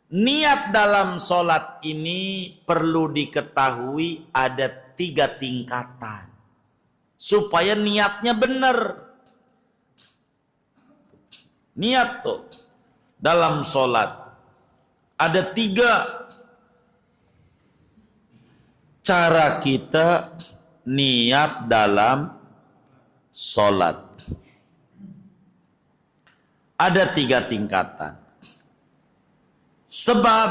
Niat dalam sholat ini perlu diketahui ada 3 tingkatan. Supaya niatnya benar. Niat tuh dalam sholat ada 3 cara kita niat dalam sholat. Ada 3 tingkatan. Sebab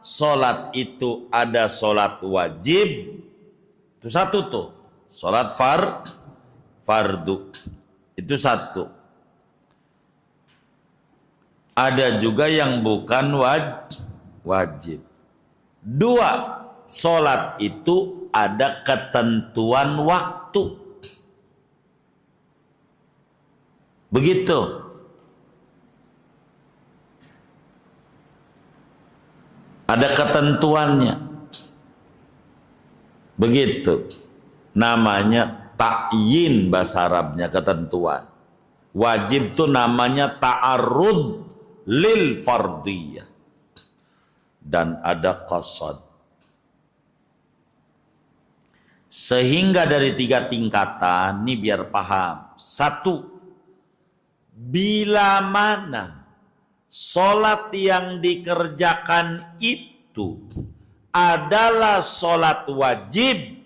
sholat itu ada sholat wajib, itu satu tuh. Sholat fardu, itu satu. Ada juga yang bukan wajib. 2, sholat itu ada ketentuan waktu. Begitu. Ada ketentuannya. Begitu. Namanya ta'yin bahasa Arabnya, ketentuan. Wajib itu namanya ta'arrud lil fardiyah. Dan ada qasad. Sehingga dari 3 tingkatan, ini biar paham. 1, bila mana sholat yang dikerjakan itu adalah sholat wajib,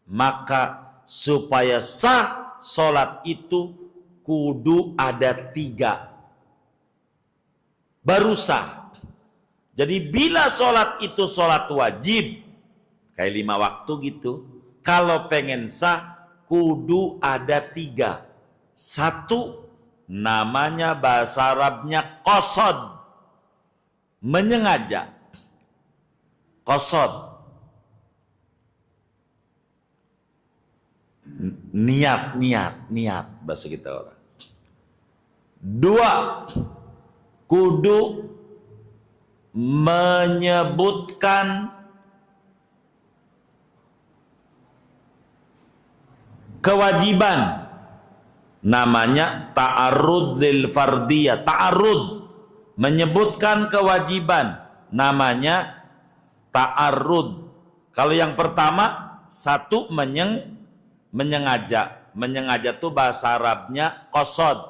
maka supaya sah sholat itu kudu ada 3 baru sah. Jadi bila sholat itu sholat wajib kayak 5 waktu gitu, kalau pengen sah kudu ada 3. 1, namanya bahasa Arabnya qasad, menyengaja. Qasad, niat bahasa kita orang. 2, kudu menyebutkan kewajiban, namanya ta'arrud lil fardiyah. Ta'arrud, menyebutkan kewajiban, namanya ta'arrud. Kalau yang pertama, 1, menyengaja. Menyengaja itu bahasa Arabnya qasad,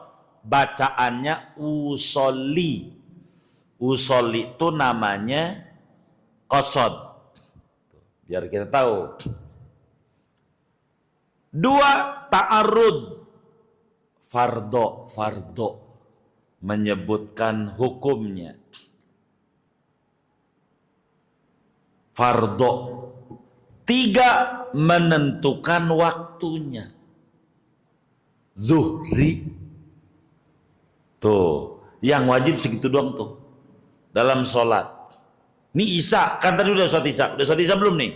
bacaannya usolli. Usolli itu namanya qasad. Biar kita tahu. 2, ta'arrud, fardo, menyebutkan hukumnya. Fardo. 3, menentukan waktunya. Zuhri. Tuh, yang wajib segitu doang tuh dalam sholat. Ini Isya, kan tadi udah sholat Isya. Udah sholat Isya belum nih?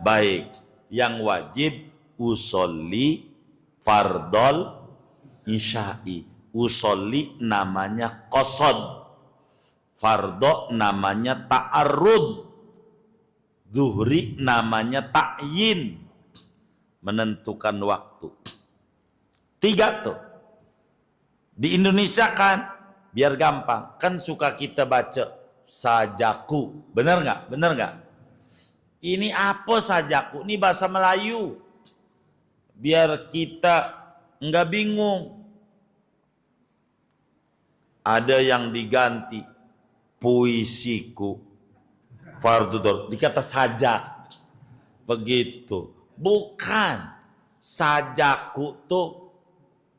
Baik. Yang wajib usolli fardol isya'i. Usolli namanya qasad, fardo namanya ta'arrud, zuhri namanya ta'yin, menentukan waktu. 3 tuh. Di Indonesia kan biar gampang, kan suka kita baca sajaku, bener nggak? Ini apa sajaku? Ini bahasa Melayu. Biar kita nggak bingung. Ada yang diganti puisiku, fardhu, dikata sajak. Begitu. Bukan. Sajaku tuh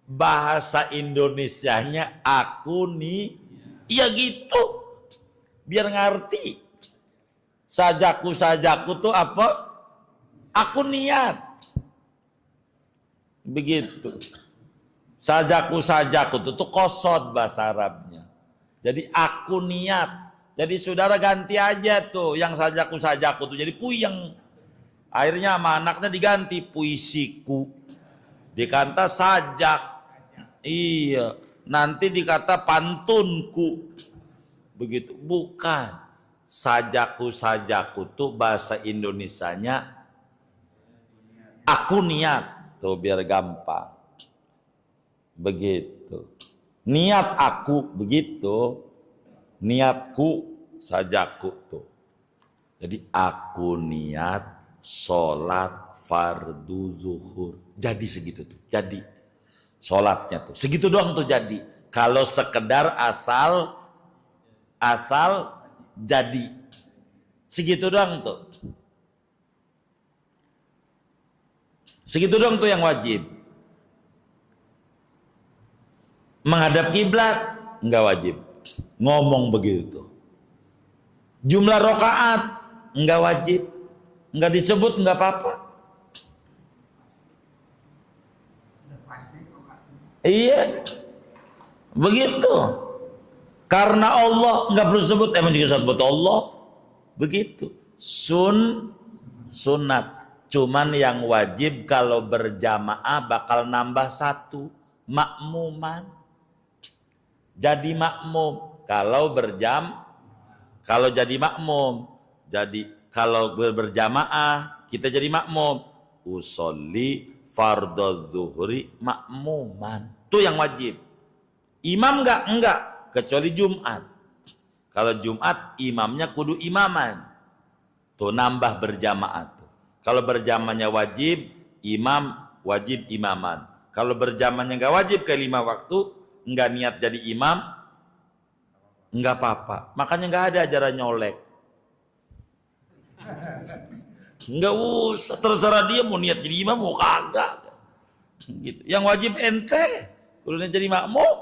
bahasa Indonesianya aku nih. Iya gitu. Biar ngerti. Sajaku tuh apa? Aku niat. Begitu. Sajaku itu qasad bahasa Arabnya. Jadi aku niat. Jadi saudara ganti aja tuh yang sajaku tuh jadi puyeng. Akhirnya sama anaknya diganti puisiku. Dikata sajak. Iya, nanti dikata pantunku. Begitu. Bukan. Sajaku tuh bahasa Indonesianya aku niat. Tuh biar gampang. Begitu. Niat aku begitu. Niatku sajaku tuh. Jadi aku niat sholat fardu zuhur. Jadi segitu tuh. Jadi sholatnya tuh segitu doang tuh jadi. Kalau sekedar asal jadi segitu doang tuh. Segitu doang tuh yang wajib. Menghadap kiblat enggak wajib. Ngomong begitu. Jumlah rakaat enggak wajib. Enggak disebut enggak apa-apa. Iya. Begitu. Karena Allah enggak perlu sebut, emang juga sebut Allah. Begitu. Sunat. Cuman yang wajib kalau berjamaah bakal nambah satu, makmuman. Jadi makmum kalau kalau jadi makmum. Jadi kalau berjamaah kita jadi makmum. Usolli fardhu zuhri makmuman. Itu yang wajib. Imam enggak kecuali Jumat. Kalau Jumat imamnya kudu imaman. Tuh nambah berjamaah tuh. Kalau berjamaahnya wajib, imam wajib imaman. Kalau berjamaahnya enggak wajib ke 5 waktu, enggak niat jadi imam, enggak apa-apa. Makanya enggak ada ajaran nyolek. Enggak usah, terserah dia mau niat jadi imam mau kagak. Gitu. Yang wajib ente, kalau jadi makmum.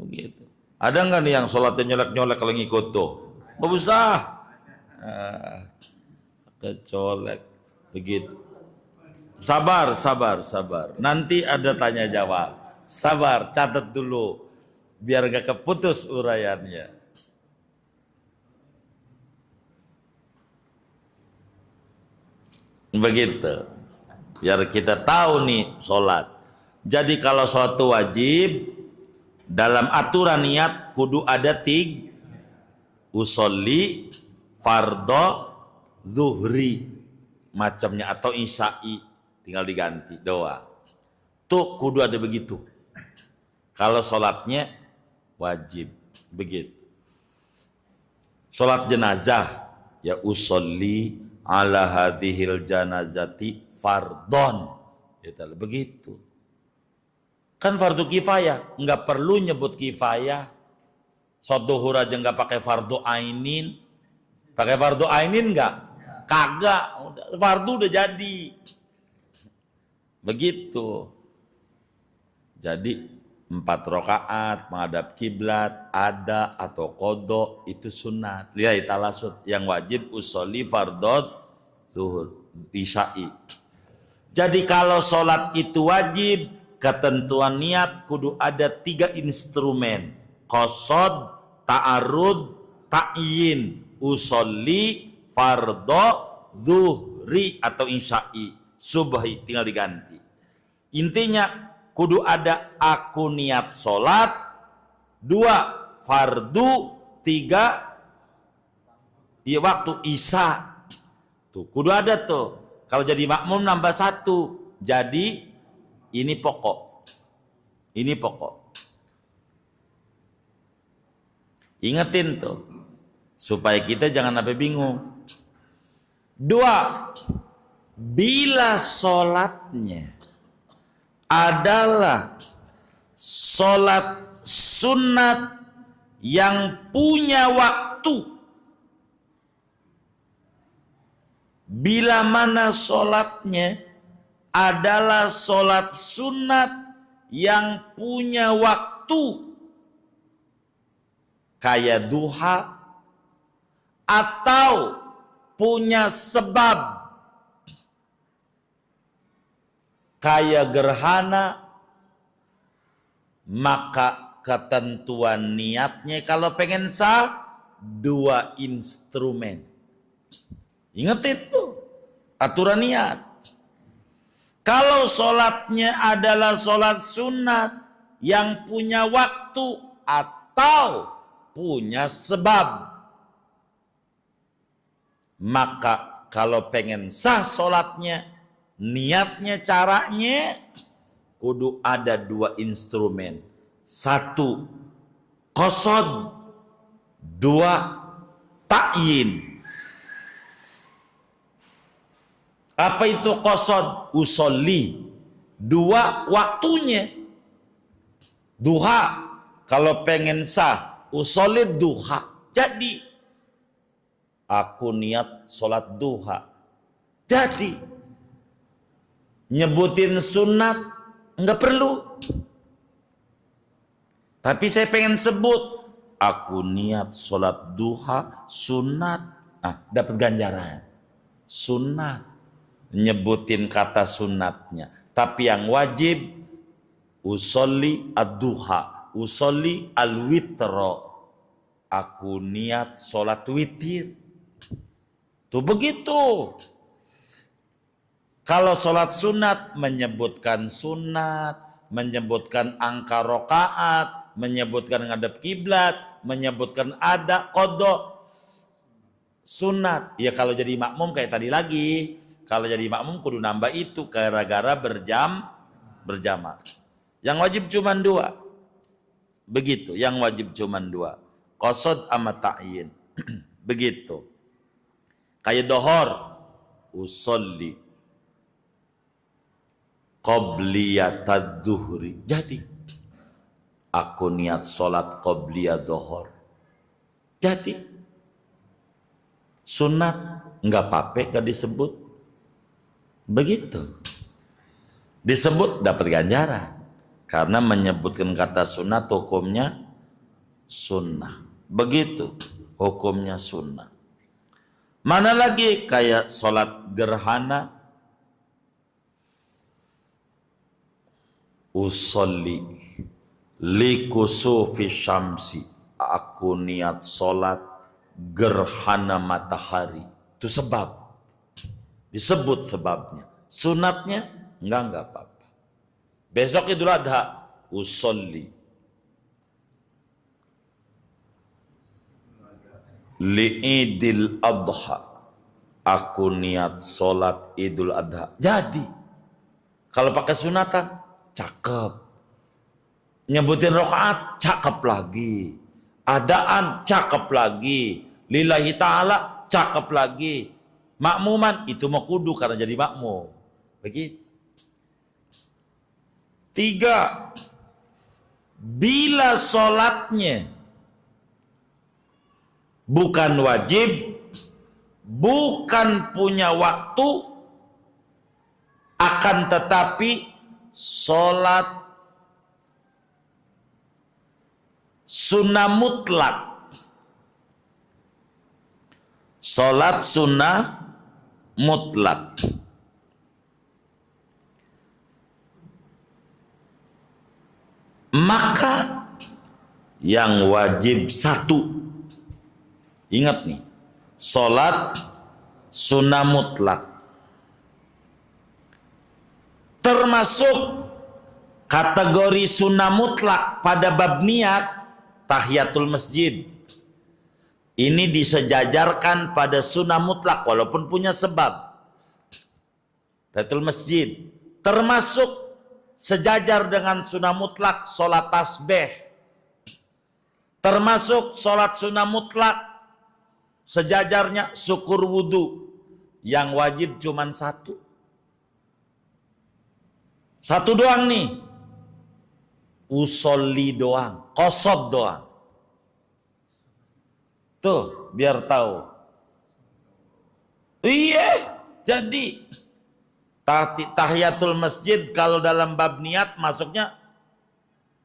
Begitu. Ada enggak nih yang sholatnya nyolek-nyolek kalau ngikut tuh? Enggak usah. Kecolek. Begitu. Sabar. Nanti ada tanya jawab. Sabar, catat dulu. Biar gak keputus uraiannya. Begitu. Biar kita tahu nih sholat. Jadi kalau sholat itu wajib, dalam aturan niat kudu ada 3. Usolli fardhu zuhri macamnya atau isya'i, tinggal diganti doa. Tuh kudu ada begitu. Kalau sholatnya wajib begitu. Sholat jenazah ya usolli ala hadhil janazati fardhon. Begitu. Kan fardu kifayah, nggak perlu nyebut kifayah. Sholat duhur aja nggak pakai fardu ainin. Pakai fardu ainin nggak? Kagak. Fardu udah jadi. Begitu. Jadi 4 rakaat menghadap kiblat ada atau qadha itu sunat. Lihat talasud yang wajib usolli fardhu zuhur isya'i. Jadi kalau sholat itu wajib, ketentuan niat kudu ada 3 instrumen. Qasad, ta'arud, ta'yin. Usolli fardhu zuhri atau isya'i. Subhi tinggal diganti. Intinya kudu ada aku niat sholat, 2 fardu, 3 iya waktu isya. Tuh kudu ada tuh. Kalau jadi makmum nambah 1. Jadi ini pokok. Ini pokok. Ingetin tuh. Supaya kita jangan sampai bingung. 2. Bila sholatnya adalah sholat sunat yang punya waktu. Bila mana sholatnya adalah sholat sunat yang punya waktu, kayak duha, atau punya sebab, kayak gerhana, maka ketentuan niatnya kalau pengen sah 2 instrumen. Ingat itu aturan niat. Kalau sholatnya adalah sholat sunat yang punya waktu atau punya sebab, maka kalau pengen sah sholatnya, niatnya, caranya kudu ada 2 instrumen. 1 qasad, 2 ta'yin. Apa itu qasad? Usolli, 2 waktunya. Duha, kalau pengen sah, usolli duha. Jadi, aku niat sholat duha. Jadi, nyebutin sunat, enggak perlu. Tapi saya pengen sebut, aku niat sholat duha, sunat. Dapat ganjaran. Sunat. Nyebutin kata sunatnya. Tapi yang wajib, usolli ad-duha, usolli al-witro. Aku niat sholat witir. Tuh begitu. Kalau sholat sunat, menyebutkan sunat, menyebutkan angka rokaat, menyebutkan ngadep kiblat, menyebutkan ada kodok sunat. Ya kalau jadi makmum kayak tadi lagi, kalau jadi makmum kudu nambah itu gara-gara berjamaah. Yang wajib cuma 2. Begitu, yang wajib cuma 2. Qasad sama ta'yin. Begitu. Kayak dohor, usolli qobliyatad duhri. Jadi, aku niat sholat qobliyah dohor. Jadi, sunat nggak apa-apa, nggak disebut. Begitu. Disebut dapat ganjaran. Karena menyebutkan kata sunat hukumnya sunnah. Begitu hukumnya sunnah. Mana lagi kayak sholat gerhana. Usolli likusufi syamsi. Aku niat sholat gerhana matahari. Itu sebab. Disebut sebabnya. Sunatnya enggak apa-apa. Besok Idul Adha, usolli li'idil adha. Aku niat sholat Idul Adha. Jadi, kalau pakai sunatan, cakep. Nyebutin rokaat, cakep lagi. Adaan, cakep lagi. Lillahi ta'ala, cakep lagi. Makmuman, itu mau kudu karena jadi makmum. Begitu. 3. Bila sholatnya bukan wajib, bukan punya waktu, akan tetapi sholat sunnah mutlak. Sholat sunnah mutlak. Maka yang wajib 1. Ingat nih, sholat sunnah mutlak. Termasuk kategori sunnah mutlak pada bab niat tahiyatul masjid. Ini disejajarkan pada sunnah mutlak walaupun punya sebab. Tahiyatul masjid termasuk sejajar dengan sunnah mutlak sholat tasbih. Termasuk sholat sunnah mutlak sejajarnya syukur wudu. Yang wajib cuman 1. 1 doang nih. Usolli doang, qasad doang. Tuh, biar tahu. Iya, jadi tahiyatul masjid kalau dalam bab niat masuknya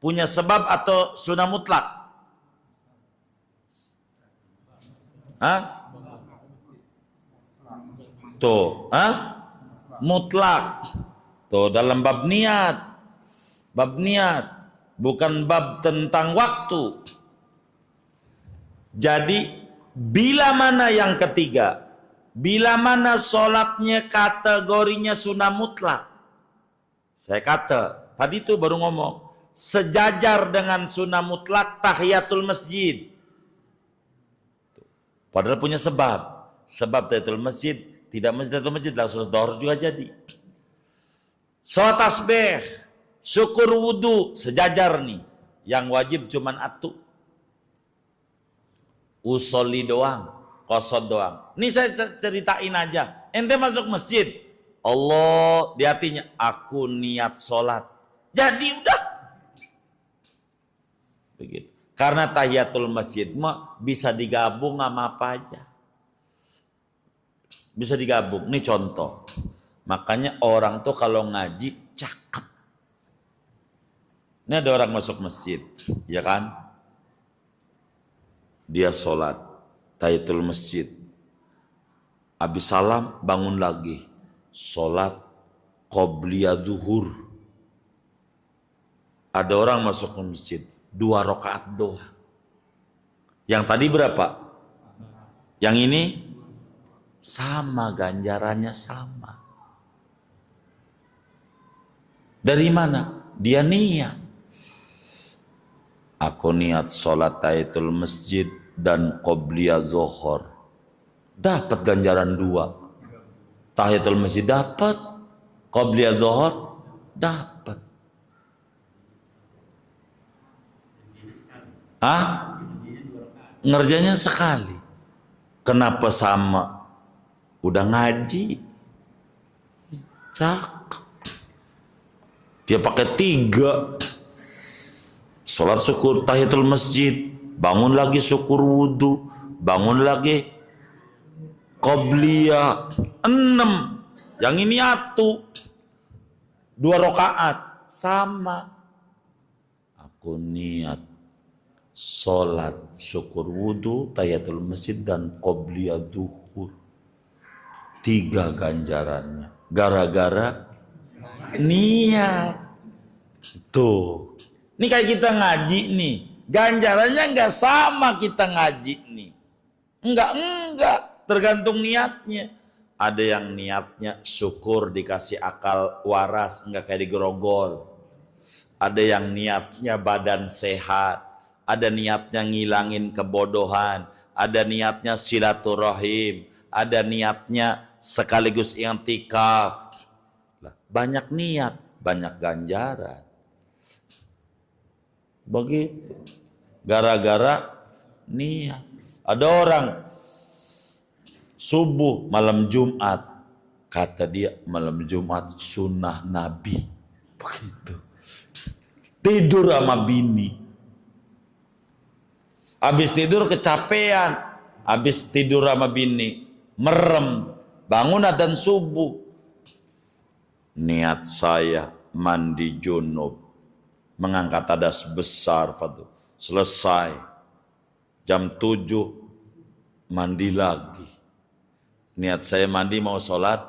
punya sebab atau sunnah mutlak? Hah? Tuh, mutlak. Tuh dalam bab niat. Bab niat, bukan bab tentang waktu. Jadi bila mana yang ketiga? Bila mana sholatnya kategorinya sunnah mutlak. Saya kata, tadi itu baru ngomong. Sejajar dengan sunnah mutlak tahiyatul masjid. Padahal punya sebab. Sebab tahiyatul masjid, tidak mesti tahiyatul masjid, langsung dohor juga jadi. Sholat tasbih, syukur wudu, sejajar nih. Yang wajib cuman 1. Usolli doang, qasad doang. Ini saya ceritain aja. Ente masuk masjid, Allah di hatinya, aku niat sholat. Jadi udah. Begitu. Karena tahiyatul masjid mah bisa digabung sama apa aja. Bisa digabung. Ini contoh. Makanya orang tuh kalau ngaji cakep. Ini ada orang masuk masjid, ya kan? Dia sholat tahiyatul masjid. Habis salam bangun lagi. Sholat qobliyah zuhur. Ada orang masuk ke masjid 2 rakaat doang. Yang tadi berapa? Yang ini sama, ganjarannya sama. Dari mana? Dia niat. Aku niat sholat tahiyatul masjid dan qobliyah zuhur. Dapat ganjaran 2. Tahiyatul masjid dapat, qobliyah zuhur dapat. Hah? Ngerjainnya sekali. Kenapa sama? Udah ngaji. Cakep. Dia pakai 3. Sholat syukur tahiyatul masjid, bangun lagi syukur wudu, bangun lagi qobliyah 6. Yang ini 2 rakaat sama. Aku niat sholat syukur wudu, tahiyatul masjid dan qobliyah zuhur. 3 ganjarannya. Gara-gara niat. Tuh. Ini kayak kita ngaji nih. Ganjarannya nggak sama kita ngaji nih. Enggak. Tergantung niatnya. Ada yang niatnya syukur dikasih akal waras, enggak kayak digerogol. Ada yang niatnya badan sehat. Ada niatnya ngilangin kebodohan. Ada niatnya silaturahim. Ada niatnya sekaligus i'tikaf. Banyak niat, banyak ganjaran. Begitu. Gara-gara niat. Ada orang subuh malam Jumat, kata dia malam Jumat sunnah Nabi. Begitu. Tidur sama bini. Habis tidur kecapean. Habis tidur sama bini, merem. Bangun adzan subuh. Niat saya mandi junub, mengangkat hadas besar, Fadul. Selesai. Jam 7 mandi lagi. Niat saya mandi mau sholat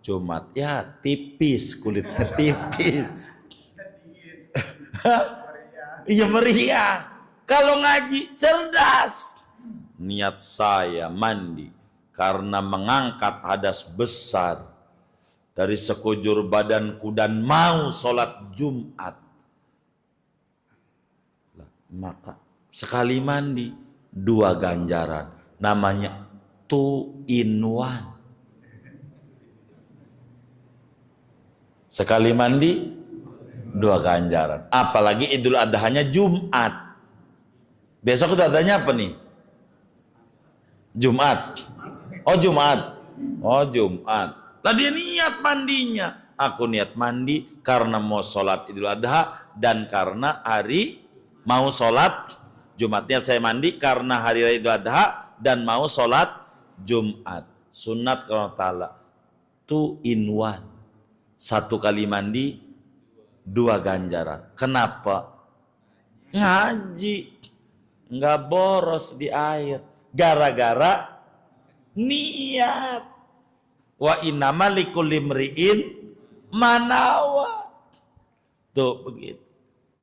Jumat. Ya tipis, kulitnya tipis. Iya meriah. Kalau ngaji cerdas. Niat saya mandi karena mengangkat hadas besar dari sekujur badanku dan mau sholat Jumat. Maka sekali mandi 2 ganjaran. Namanya 2 in 1. Sekali mandi 2 ganjaran. Apalagi Idul Adhanya Jumat. Besok Idul Adhanya apa nih? Jumat. Oh Jumat. Lah dia niat mandinya. Aku niat mandi karena mau sholat Idul Adha dan karena hari mau sholat Jumat. Niat saya mandi karena hari raya Idul Adha dan mau sholat Jumat. Sunat kalau ta'ala 2 in 1. 1 kali mandi 2 ganjaran. Kenapa? Ngaji. Nggak boros di air. Gara-gara niat. Wa innama likulli imri'in manawa. Tuh begitu.